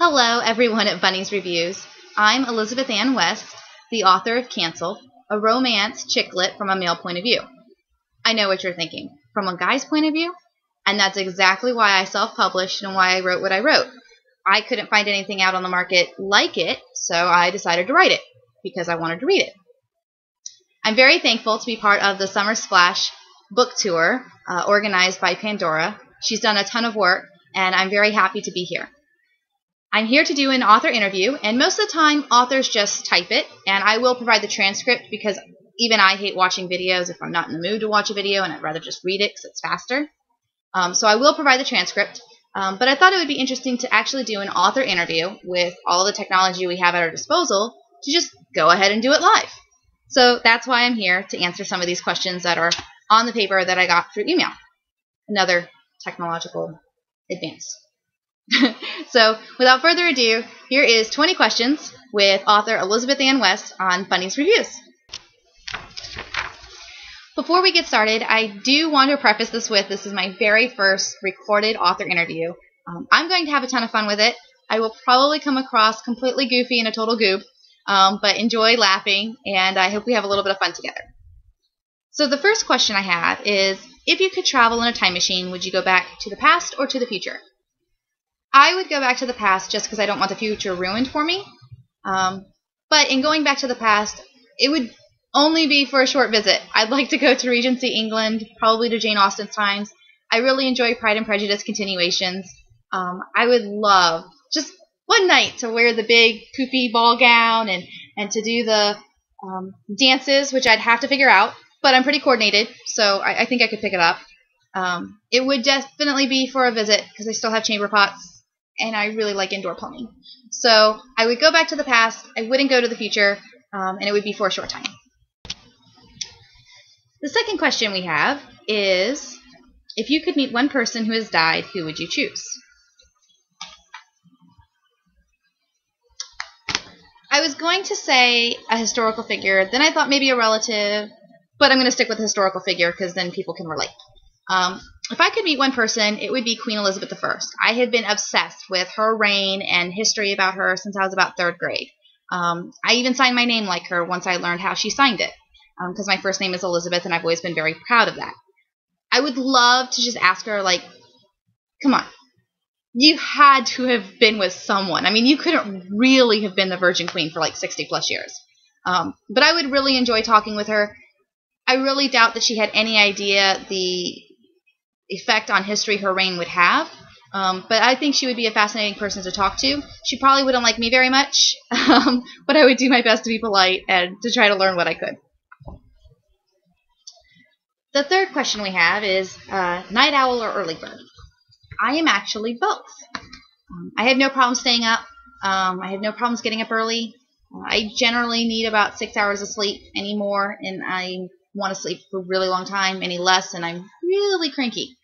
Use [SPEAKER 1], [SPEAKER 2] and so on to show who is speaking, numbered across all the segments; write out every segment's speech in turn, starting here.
[SPEAKER 1] Hello, everyone at Bunny's Reviews. I'm Elizabeth Ann West, the author of Cancel, a romance chicklit from a male point of view. I know what you're thinking. From a guy's point of view? And that's exactly why I self-published and why I wrote what I wrote. I couldn't find anything out on the market like it, so I decided to write it, because I wanted to read it. I'm very thankful to be part of the Summer Splash book tour organized by Pandora. She's done a ton of work, and I'm very happy to be here. I'm here to do an author interview, and most of the time, authors just type it, and I will provide the transcript because even I hate watching videos if I'm not in the mood to watch a video, and I'd rather just read it because it's faster. So I will provide the transcript, but I thought it would be interesting to actually do an author interview with all the technology we have at our disposal to just go ahead and do it live. So that's why I'm here, to answer some of these questions that are on the paper that I got through email. Another technological advance. So, without further ado, here is 20 questions with author Elizabeth Ann West on Bunny's Reviews. Before we get started, I do want to preface this with this is my very first recorded author interview. I'm going to have a ton of fun with it. I will probably come across completely goofy and a total goof, but enjoy laughing, and I hope we have a little bit of fun together. So the first question I have is, if you could travel in a time machine, would you go back to the past or to the future? I would go back to the past just because I don't want the future ruined for me. But in going back to the past, it would only be for a short visit. I'd like to go to Regency England, probably to Jane Austen's times. I really enjoy Pride and Prejudice continuations. I would love just one night to wear the big poofy ball gown and to do the dances, which I'd have to figure out. But I'm pretty coordinated, so I think I could pick it up. It would definitely be for a visit because I still have chamber pots. And I really like indoor plumbing. So I would go back to the past, I wouldn't go to the future, and it would be for a short time. The second question we have is, if you could meet one person who has died, who would you choose? I was going to say a historical figure, then I thought maybe a relative, but I'm going to stick with a historical figure because then people can relate. If I could meet one person, it would be Queen Elizabeth I. I had been obsessed with her reign and history about her since I was about 3rd grade. I even signed my name like her once I learned how she signed it, because my first name is Elizabeth, and I've always been very proud of that. I would love to just ask her, like, come on, you had to have been with someone. I mean, you couldn't really have been the Virgin Queen for like 60-plus years. But I would really enjoy talking with her. I really doubt that she had any idea the effect on history her reign would have, but I think she would be a fascinating person to talk to. She probably wouldn't like me very much, but I would do my best to be polite and to try to learn what I could. The third question we have is night owl or early bird? I am actually both. I have no problem staying up. I have no problems getting up early. I generally need about 6 hours of sleep. Any more, and I want to sleep for a really long time. Any less, and I'm really cranky.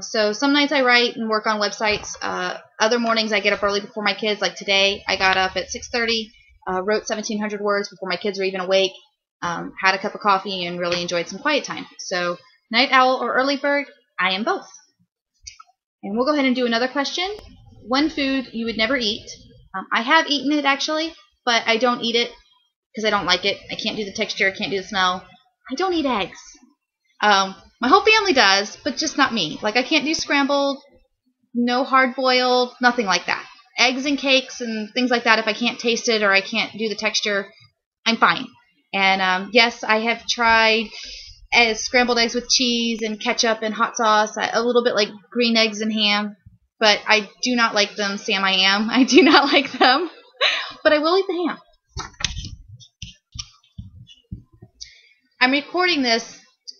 [SPEAKER 1] So some nights I write and work on websites. Other mornings I get up early before my kids. Like today, I got up at 6:30, wrote 1,700 words before my kids were even awake, had a cup of coffee, and really enjoyed some quiet time. So night owl or early bird, I am both. And we'll go ahead and do another question. One food you would never eat. I have eaten it, actually, but I don't eat it because I don't like it. I can't do the texture. I can't do the smell. I don't eat eggs. My whole family does, but just not me. Like, I can't do scrambled, no hard-boiled, nothing like that. Eggs and cakes and things like that, if I can't taste it or I can't do the texture, I'm fine. And, yes, I have tried scrambled eggs with cheese and ketchup and hot sauce, a little bit like green eggs and ham, but I do not like them, Sam I am. I do not like them, but I will eat the ham. I'm recording this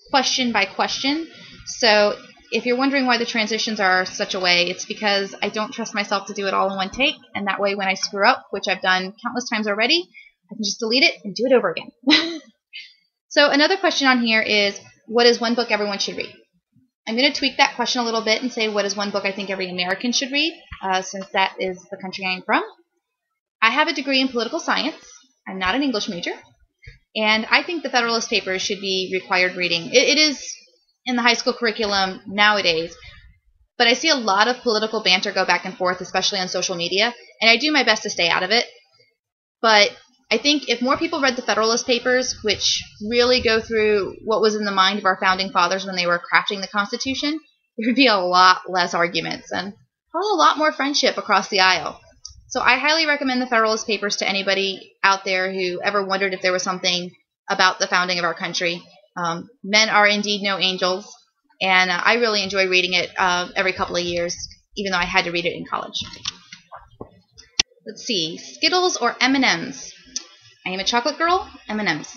[SPEAKER 1] question by question, so if you're wondering why the transitions are such a way, it's because I don't trust myself to do it all in one take, and that way when I screw up, which I've done countless times already, I can just delete it and do it over again. So another question on here is, what is one book everyone should read? I'm going to tweak that question a little bit and say, what is one book I think every American should read, since that is the country I am from. I have a degree in political science. I'm not an English major. And I think the Federalist Papers should be required reading. It is in the high school curriculum nowadays, but I see a lot of political banter go back and forth, especially on social media, and I do my best to stay out of it. But I think if more people read the Federalist Papers, which really go through what was in the mind of our founding fathers when they were crafting the Constitution, there would be a lot less arguments and probably a lot more friendship across the aisle. So I highly recommend the Federalist Papers to anybody out there who ever wondered if there was something about the founding of our country. Men are indeed no angels, and I really enjoy reading it every couple of years, even though I had to read it in college. Let's see, Skittles or M&Ms? I am a chocolate girl, M&Ms.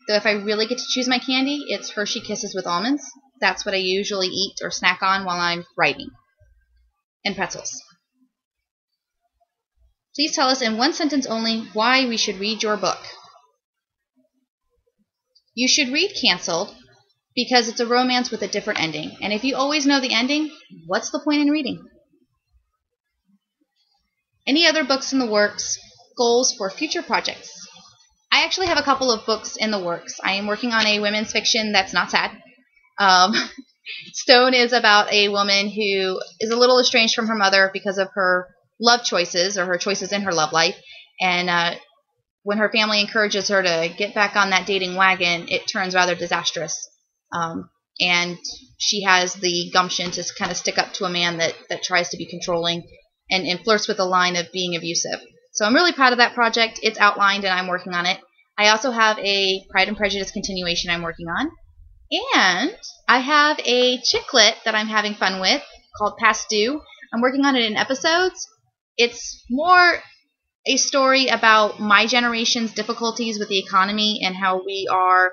[SPEAKER 1] Though if I really get to choose my candy, it's Hershey Kisses with almonds. That's what I usually eat or snack on while I'm writing. And pretzels. Please tell us in one sentence only why we should read your book. You should read Canceled because it's a romance with a different ending. And if you always know the ending, what's the point in reading? Any other books in the works? Goals for future projects? I actually have a couple of books in the works. I am working on a women's fiction that's not sad. Stone is about a woman who is a little estranged from her mother because of her love choices or her choices in her love life. And when her family encourages her to get back on that dating wagon, it turns rather disastrous. And she has the gumption to kind of stick up to a man that tries to be controlling and flirts with the line of being abusive. So I'm really proud of that project. It's outlined and I'm working on it. I also have a Pride and Prejudice continuation I'm working on. And I have a chicklit that I'm having fun with called Past Due. I'm working on it in episodes. It's more a story about my generation's difficulties with the economy and how we are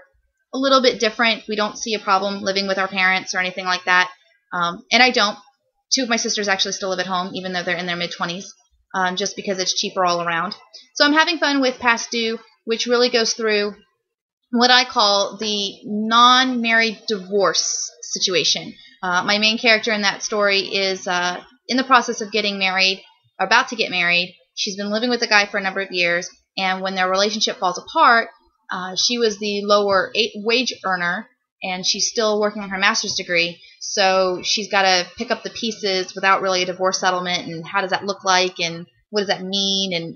[SPEAKER 1] a little bit different. We don't see a problem living with our parents or anything like that. And I don't. Two of my sisters actually still live at home, even though they're in their mid-20s, just because it's cheaper all around. So I'm having fun with Past Due, which really goes through what I call the non-married divorce situation. My main character in that story is in the process of getting married, about to get married. She's been living with a guy for a number of years, and when their relationship falls apart, she was the lower wage earner, and she's still working on her master's degree, so she's got to pick up the pieces without really a divorce settlement, and how does that look like, and what does that mean, and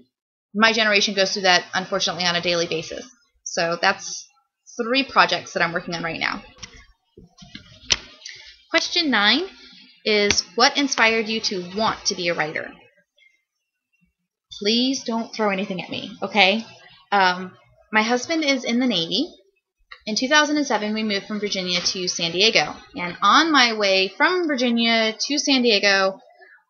[SPEAKER 1] my generation goes through that, unfortunately, on a daily basis. So that's 3 projects that I'm working on right now. Question 9 is, what inspired you to want to be a writer? Please don't throw anything at me, okay? My husband is in the Navy. In 2007, we moved from Virginia to San Diego. And on my way from Virginia to San Diego,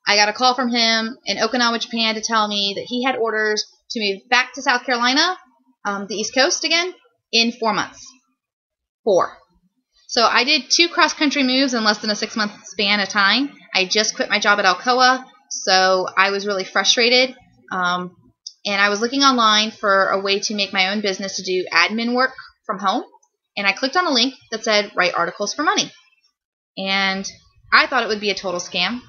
[SPEAKER 1] I got a call from him in Okinawa, Japan, to tell me that he had orders to move back to South Carolina, the East Coast again, in 4 months. 4. So I did 2 cross-country moves in less than a 6-month span of time. I just quit my job at Alcoa, so I was really frustrated. And I was looking online for a way to make my own business to do admin work from home. And I clicked on a link that said, write articles for money. And I thought it would be a total scam.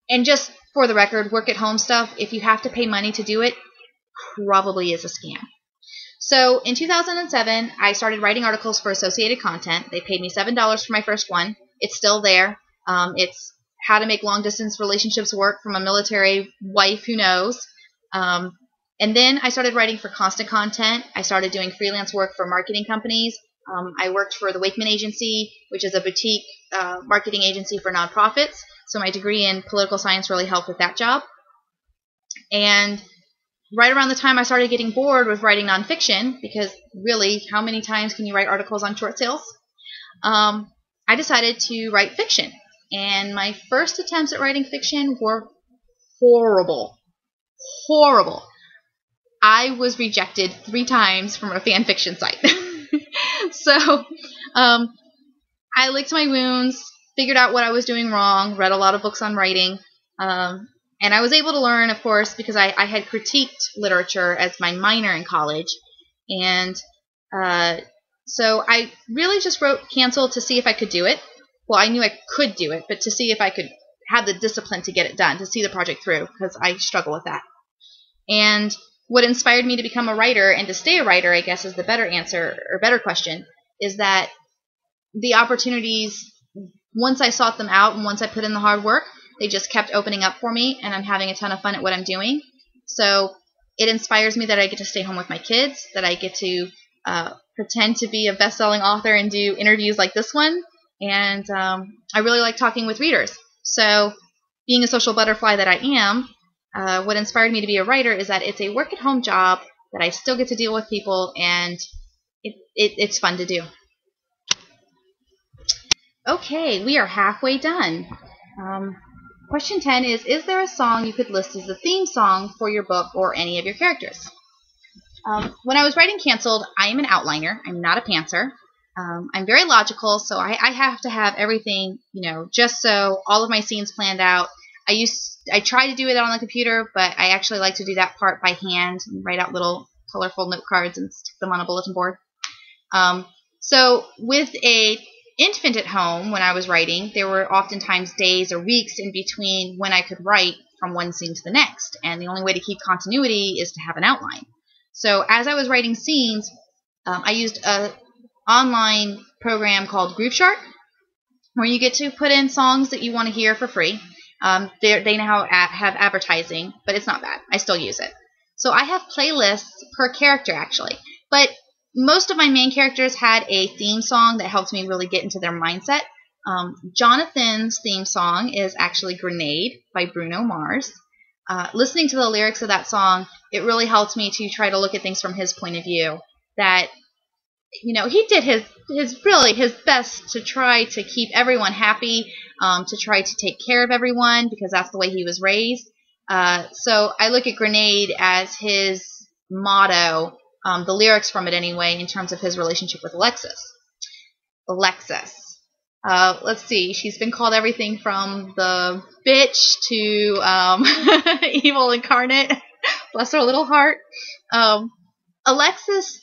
[SPEAKER 1] And just for the record, work at home stuff, if you have to pay money to do it, probably is a scam. So in 2007, I started writing articles for Associated Content. They paid me $7 for my first one. It's still there. It's how to make long-distance relationships work from a military wife who knows. And then I started writing for Constant Content. I started doing freelance work for marketing companies. I worked for the Wakeman Agency, which is a boutique marketing agency for nonprofits. So my degree in political science really helped with that job. And right around the time I started getting bored with writing nonfiction, because really, how many times can you write articles on short sales? I decided to write fiction. And my first attempts at writing fiction were horrible. Horrible. I was rejected 3 times from a fan fiction site. So I licked my wounds, figured out what I was doing wrong, read a lot of books on writing, and I was able to learn, of course, because I had critiqued literature as my minor in college. And so I really just wrote Canceled to see if I could do it. Well, I knew I could do it, but to see if I could have the discipline to get it done, to see the project through, because I struggle with that. And what inspired me to become a writer and to stay a writer, I guess, is the better answer or better question, is that the opportunities once I sought them out and once I put in the hard work, they just kept opening up for me, and I'm having a ton of fun at what I'm doing. So it inspires me that I get to stay home with my kids, that I get to pretend to be a best-selling author and do interviews like this one, and I really like talking with readers. So being a social butterfly that I am, what inspired me to be a writer is that it's a work-at-home job that I still get to deal with people, and it's fun to do. Okay, we are halfway done. Question 10 is there a song you could list as the theme song for your book or any of your characters? When I was writing Canceled, I am an outliner. I'm not a pantser. I'm very logical, so I have to have everything, just so all of my scenes planned out. I try to do it on the computer, but I actually like to do that part by hand and write out little colorful note cards and stick them on a bulletin board. So with a infant at home, when I was writing, there were oftentimes days or weeks in between when I could write from one scene to the next, and the only way to keep continuity is to have an outline. So as I was writing scenes, I used an online program called GrooveShark, where you get to put in songs that you want to hear for free. They now have advertising, but it's not bad. I still use it. So I have playlists per character, actually. But most of my main characters had a theme song that helped me really get into their mindset. Jonathan's theme song is actually Grenade by Bruno Mars. Listening to the lyrics of that song, it really helped me to try to look at things from his point of view. That, he did his best to try to keep everyone happy, to try to take care of everyone, because that's the way he was raised. So I look at Grenade as his motto, the lyrics from it anyway, in terms of his relationship with Alexis. Let's see. She's been called everything from the bitch to evil incarnate. Bless her little heart. Alexis,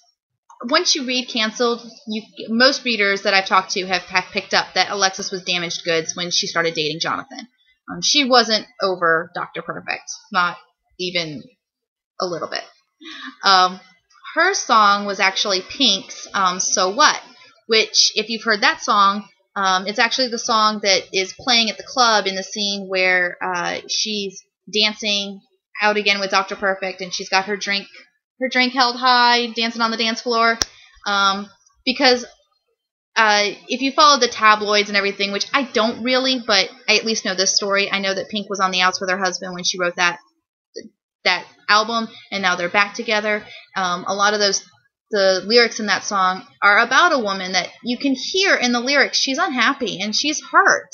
[SPEAKER 1] once you read Canceled, most readers that I've talked to have picked up that Alexis was damaged goods when she started dating Jonathan. She wasn't over Dr. Perfect. Not even a little bit. Her song was actually Pink's So What, which, if you've heard that song, it's actually the song that is playing at the club in the scene where she's dancing out again with Dr. Perfect, and she's got her drink held high, dancing on the dance floor. Because if you follow the tabloids and everything, which I don't really, but I at least know this story, I know that Pink was on the outs with her husband when she wrote that album, and now they're back together. A lot of the lyrics in that song are about a woman that you can hear in the lyrics. She's unhappy and she's hurt.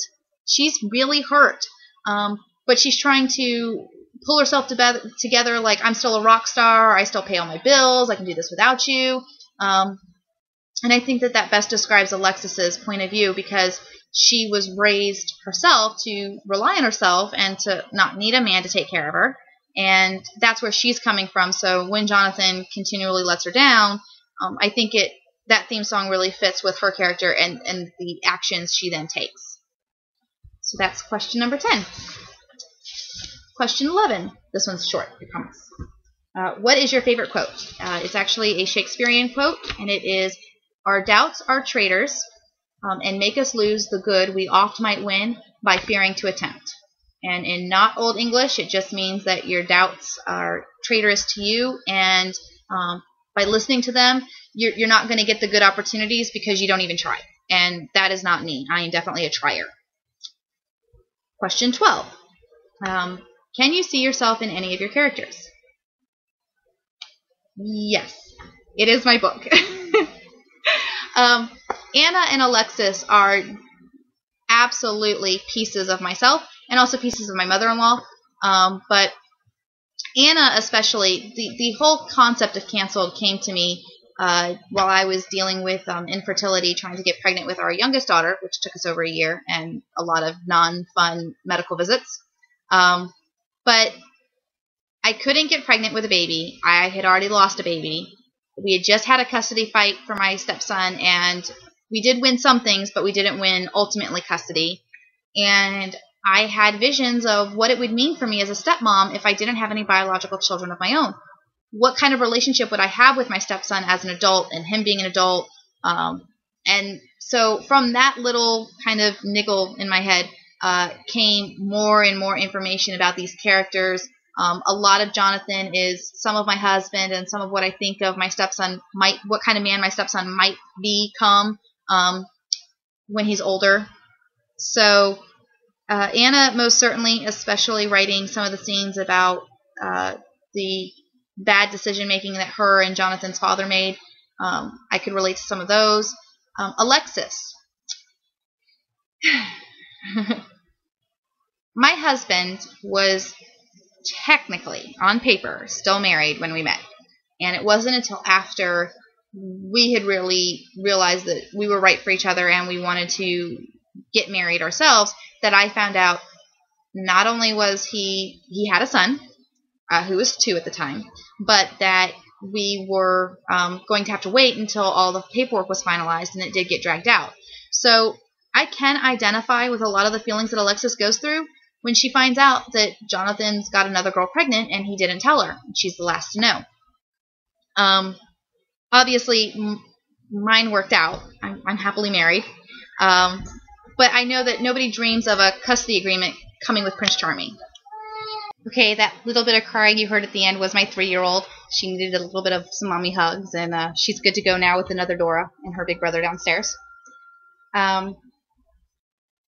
[SPEAKER 1] She's really hurt. But she's trying to pull herself together like, I'm still a rock star. I still pay all my bills. I can do this without you. And I think that best describes Alexis's point of view, because she was raised herself to rely on herself and to not need a man to take care of her. And that's where she's coming from. So when Jonathan continually lets her down, I think that theme song really fits with her character and the actions she then takes. So that's question number 10. Question 11. This one's short, I promise. What is your favorite quote? It's actually a Shakespearean quote, and it is, "Our doubts are traitors, and make us lose the good we oft might win by fearing to attempt." And in not Old English, it just means that your doubts are traitorous to you, and by listening to them, you're not going to get the good opportunities because you don't even try. And that is not me. I am definitely a trier. Question 12. Can you see yourself in any of your characters? Yes. It is my book. Anna and Alexis are absolutely pieces of myself, and also pieces of my mother-in-law. But Anna especially, the whole concept of Canceled came to me while I was dealing with infertility, trying to get pregnant with our youngest daughter, which took us over a year, and a lot of non-fun medical visits. But I couldn't get pregnant with a baby. I had already lost a baby. We had just had a custody fight for my stepson, and we did win some things, but we didn't win ultimately custody. And I had visions of what it would mean for me as a stepmom if I didn't have any biological children of my own. What kind of relationship would I have with my stepson as an adult, and him being an adult? And So from that little kind of niggle in my head came more and more information about these characters. A lot of Jonathan is some of my husband and some of what I think of my stepson what kind of man my stepson might become when he's older. So Anna, most certainly, especially writing some of the scenes about the bad decision making that her and Jonathan's father made. I could relate to some of those. Alexis. My husband was technically, on paper, still married when we met. And it wasn't until after we had really realized that we were right for each other and we wanted to get married ourselves that I found out not only was he had a son, who was 2 at the time, but that we were going to have to wait until all the paperwork was finalized, and it did get dragged out. So I can identify with a lot of the feelings that Alexis goes through when she finds out that Jonathan's got another girl pregnant and he didn't tell her. She's the last to know. Obviously, mine worked out. I'm happily married. But I know that nobody dreams of a custody agreement coming with Prince Charming. Okay, that little bit of crying you heard at the end was my 3-year-old. She needed a little bit of some mommy hugs, and she's good to go now with another Dora and her big brother downstairs.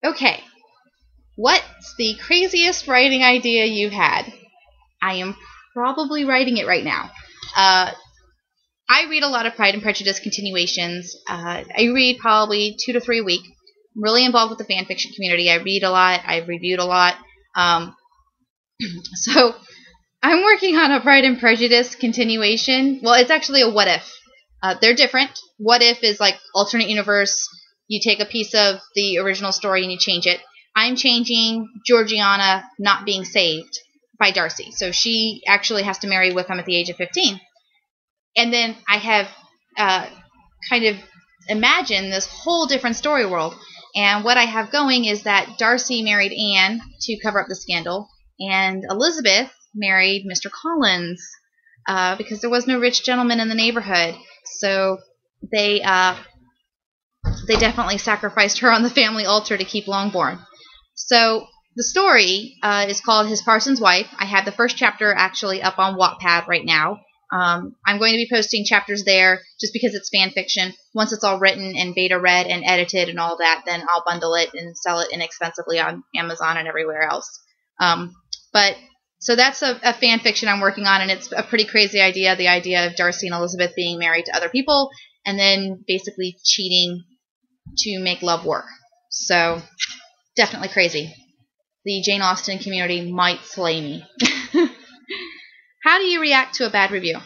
[SPEAKER 1] Okay, what's the craziest writing idea you've had? I am probably writing it right now. I read a lot of Pride and Prejudice continuations. I read probably 2 to 3 a week. I'm really involved with the fan fiction community. I read a lot. I've reviewed a lot. So I'm working on a Pride and Prejudice continuation. Well, it's actually a what if. They're different. What if is like alternate universe. You take a piece of the original story and you change it. I'm changing Georgiana not being saved by Darcy. So she actually has to marry Wickham at the age of 15. And then I have kind of imagined this whole different story world. And what I have going is that Darcy married Anne to cover up the scandal, and Elizabeth married Mr. Collins because there was no rich gentleman in the neighborhood. So they definitely sacrificed her on the family altar to keep Longbourn. So the story is called His Parson's Wife. I have the first chapter actually up on Wattpad right now. I'm going to be posting chapters there just because it's fan fiction. Once it's all written and beta read and edited and all that, then I'll bundle it and sell it inexpensively on Amazon and everywhere else. So that's a fan fiction I'm working on, and it's a pretty crazy idea, the idea of Darcy and Elizabeth being married to other people and then basically cheating to make love work. So definitely crazy. The Jane Austen community might slay me. How do you react to a bad review?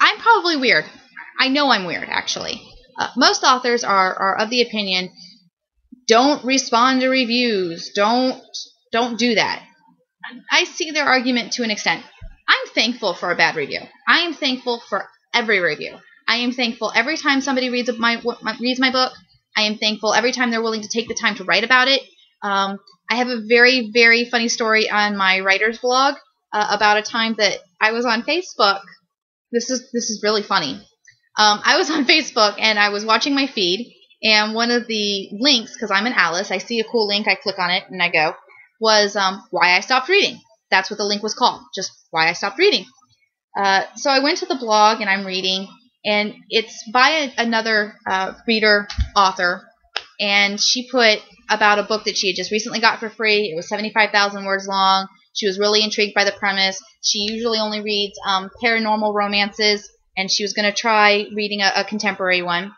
[SPEAKER 1] I'm probably weird. I know I'm weird, actually. Most authors are of the opinion, don't respond to reviews. Don't do that. I see their argument to an extent. I'm thankful for a bad review. I am thankful for every review. I am thankful every time somebody reads my book. I am thankful every time they're willing to take the time to write about it. I have a very, very funny story on my writer's blog about a time that I was on Facebook. This is really funny. I was on Facebook and I was watching my feed, and one of the links, because I'm an Alice, I see a cool link, I click on it and I go, was why I stopped reading. That's what the link was called, just why I stopped reading. So I went to the blog and I'm reading, and it's by another reader, author, and she put about a book that she had just recently got for free. It was 75,000 words long. She was really intrigued by the premise. She usually only reads paranormal romances, and she was going to try reading a contemporary one.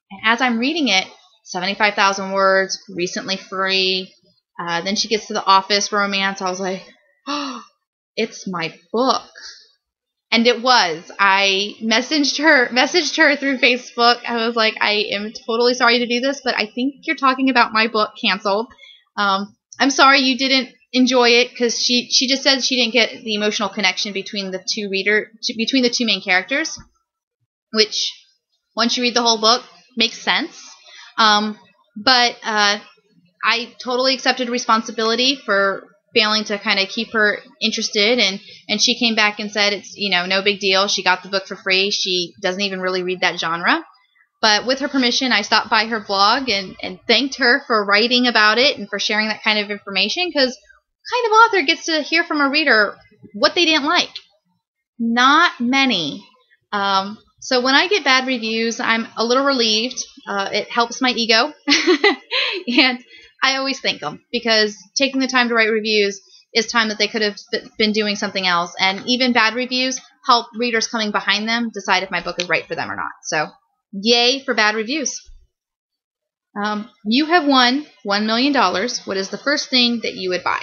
[SPEAKER 1] And as I'm reading it, 75,000 words, recently free. Then she gets to the office romance. I was like, oh, it's my book. And it was. I messaged her through Facebook. I was like, I am totally sorry to do this, but I think you're talking about my book, canceled. I'm sorry you didn't enjoy it, because she just said she didn't get the emotional connection between the two main characters, which once you read the whole book makes sense. But I totally accepted responsibility for failing to kind of keep her interested, and she came back and said it's, no big deal. She got the book for free. She doesn't even really read that genre. But with her permission, I stopped by her blog and thanked her for writing about it and for sharing that kind of information, because what kind of author gets to hear from a reader what they didn't like? Not many. So when I get bad reviews, I'm a little relieved. It helps my ego. And I always thank them, because taking the time to write reviews is time that they could have been doing something else. And even bad reviews help readers coming behind them decide if my book is right for them or not. So yay for bad reviews. You have won $1 million. What is the first thing that you would buy?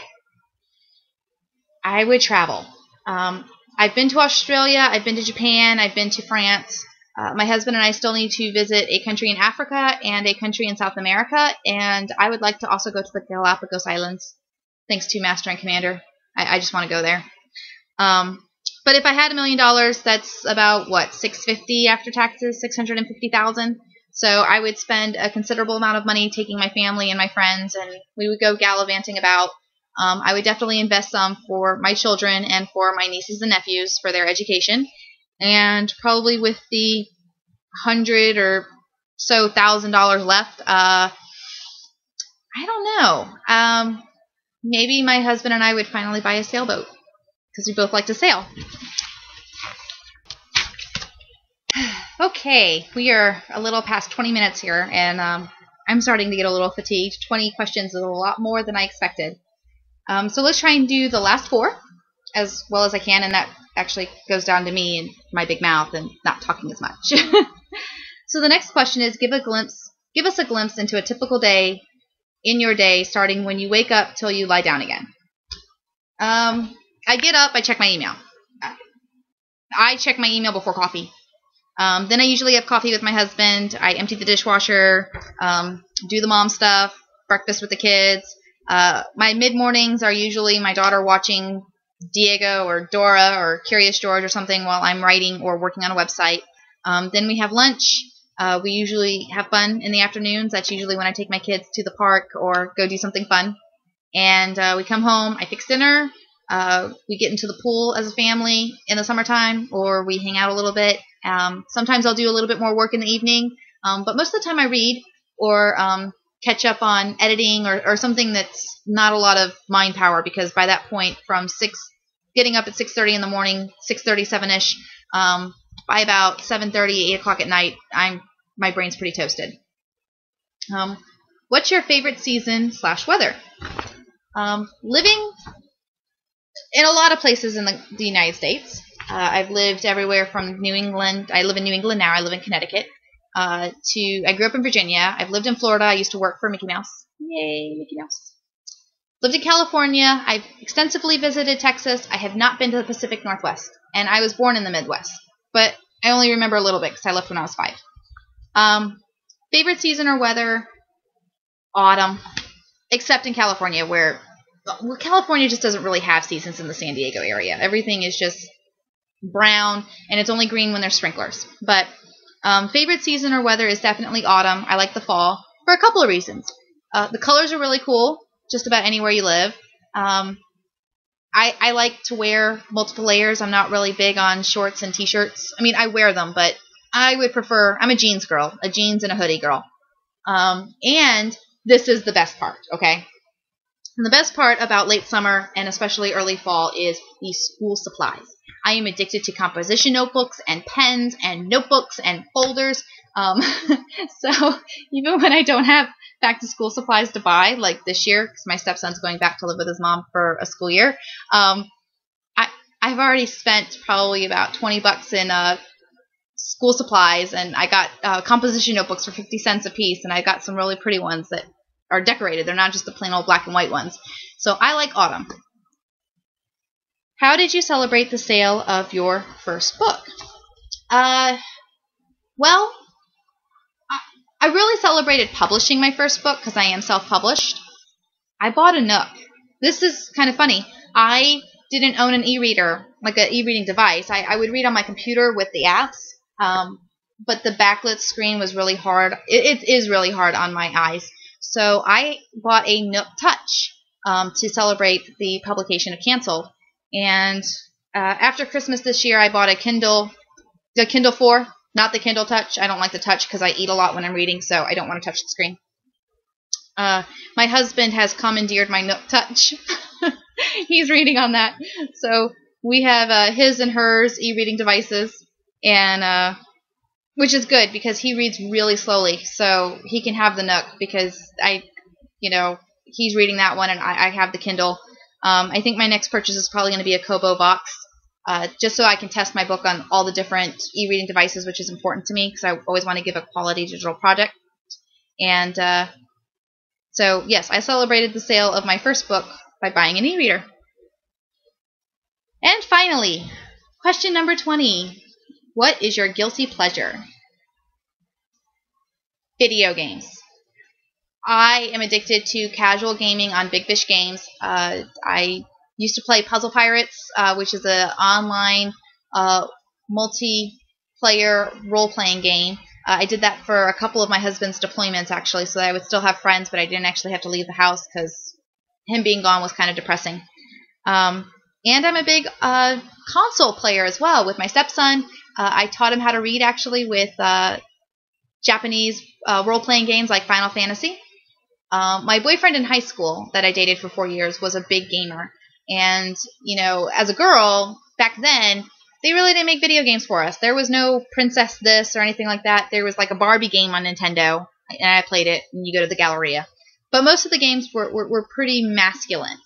[SPEAKER 1] I would travel. I've been to Australia, I've been to Japan, I've been to France. My husband and I still need to visit a country in Africa and a country in South America, and I would like to also go to the Galapagos Islands, thanks to Master and Commander. I just want to go there. But if I had $1 million, that's about, what, $650 after taxes, $650,000. So I would spend a considerable amount of money taking my family and my friends, and we would go gallivanting about. I would definitely invest some for my children and for my nieces and nephews for their education. And probably with the $100,000 or so left, I don't know. Maybe my husband and I would finally buy a sailboat, because we both like to sail. Okay, we are a little past 20 minutes here, and I'm starting to get a little fatigued. 20 questions is a lot more than I expected. So let's try and do the last 4 as well as I can, and that actually goes down to me and my big mouth and not talking as much. So the next question is, give us a glimpse into a typical day in your day, starting when you wake up till you lie down again. I get up, I check my email. I check my email before coffee. Then I usually have coffee with my husband. I empty the dishwasher, do the mom stuff, breakfast with the kids. My mid-mornings are usually my daughter watching Diego or Dora or Curious George or something while I'm writing or working on a website. Then we have lunch. We usually have fun in the afternoons. That's usually when I take my kids to the park or go do something fun. And we come home, I fix dinner. We get into the pool as a family in the summertime, or we hang out a little bit. Sometimes I'll do a little bit more work in the evening, but most of the time I read or catch up on editing or something that's not a lot of mind power, because by that point, from getting up at 6:30 in the morning, 6:37ish, by about 7:30, 8 o'clock at night, my brain's pretty toasted. What's your favorite season / weather? Living in a lot of places in the United States. I've lived everywhere from New England. I live in New England now. I live in Connecticut. I grew up in Virginia. I've lived in Florida. I used to work for Mickey Mouse. Yay, Mickey Mouse. Lived in California. I've extensively visited Texas. I have not been to the Pacific Northwest. And I was born in the Midwest. But I only remember a little bit because I left when I was 5. Favorite season or weather? Autumn. Except in California, where California just doesn't really have seasons in the San Diego area. Everything is just brown, and it's only green when there's sprinklers. But favorite season or weather is definitely autumn. I like the fall for a couple of reasons. The colors are really cool, just about anywhere you live. I like to wear multiple layers. I'm not really big on shorts and t-shirts. I mean, I wear them, but I would prefer, I'm a jeans girl, a jeans and a hoodie girl. And this is the best part, okay? And the best part about late summer and especially early fall is the school supplies. I am addicted to composition notebooks and pens and notebooks and folders. So even when I don't have back to school supplies to buy, like this year, because my stepson's going back to live with his mom for a school year, I've already spent probably about $20 in school supplies, and I got composition notebooks for 50 cents a piece, and I got some really pretty ones that are decorated. They're not just the plain old black and white ones. So I like autumn. How did you celebrate the sale of your first book? Well, I really celebrated publishing my first book because I am self-published. I bought a Nook. This is kind of funny. I didn't own an e-reader, like an e-reading device. I would read on my computer with the apps, but the backlit screen was really hard. It is really hard on my eyes. So I bought a Nook Touch. to celebrate the publication of Canceled. And after Christmas this year, I bought the Kindle 4, not the Kindle Touch. I don't like the Touch because I eat a lot when I'm reading, so I don't want to touch the screen. My husband has commandeered my Nook Touch. He's reading on that. So we have his and hers e-reading devices, and which is good because he reads really slowly, so he can have the Nook because he's reading that one and I have the Kindle. I think my next purchase is probably going to be a Kobo box, just so I can test my book on all the different e-reading devices, which is important to me because I always want to give a quality digital project. And so, yes, I celebrated the sale of my first book by buying an e-reader. And finally, question number 20. What is your guilty pleasure? Video games. I am addicted to casual gaming on Big Fish Games. I used to play Puzzle Pirates, which is an online multiplayer role-playing game. I did that for a couple of my husband's deployments, actually, so that I would still have friends, but I didn't actually have to leave the house because him being gone was kind of depressing. And I'm a big console player as well with my stepson. I taught him how to read, actually, with Japanese role-playing games like Final Fantasy. My boyfriend in high school that I dated for 4 years was a big gamer. And, as a girl, back then, they really didn't make video games for us. There was no Princess this or anything like that. There was like a Barbie game on Nintendo, and I played it, and you go to the Galleria. But most of the games were pretty masculine.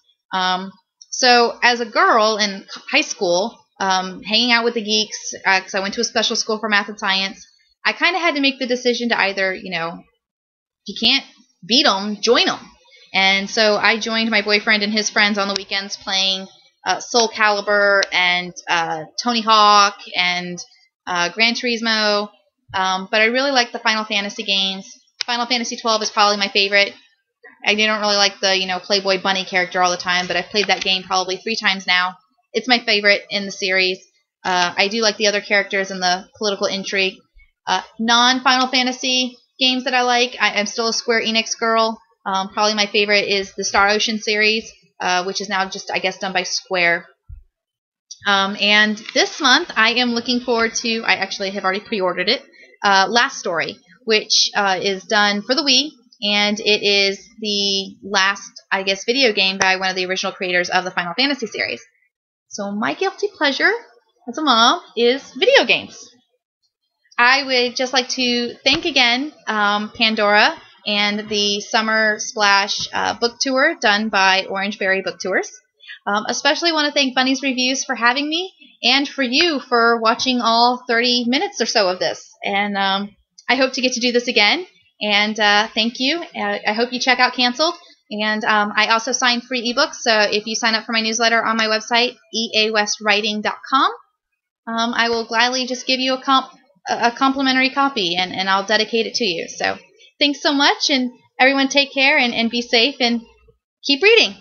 [SPEAKER 1] So as a girl in high school, hanging out with the geeks, because I went to a special school for math and science, I kind of had to make the decision to either, if you can't beat them, join them. And so I joined my boyfriend and his friends on the weekends playing Soul Calibur and Tony Hawk and Gran Turismo. But I really like the Final Fantasy games. Final Fantasy 12 is probably my favorite. I don't really like the, Playboy Bunny character all the time, but I've played that game probably 3 times now. It's my favorite in the series. I do like the other characters and the political intrigue. Non-Final Fantasy games that I like, I'm still a Square Enix girl. Probably my favorite is the Star Ocean series, which is now just, I guess, done by Square. And this month, I am looking forward to, I actually have already pre-ordered it, Last Story, which is done for the Wii, and it is the last, I guess, video game by one of the original creators of the Final Fantasy series. So my guilty pleasure as a mom is video games. I would just like to thank again Pandora and the Summer Splash book tour done by Orangeberry Book Tours. Especially want to thank Bunny's Reviews for having me, and for you for watching all 30 minutes or so of this. And I hope to get to do this again. And thank you. I hope you check out Canceled. And I also sign free ebooks, so if you sign up for my newsletter on my website, eawestwriting.com, I will gladly just give you a complimentary copy, and I'll dedicate it to you. So thanks so much, and everyone take care and be safe and keep reading.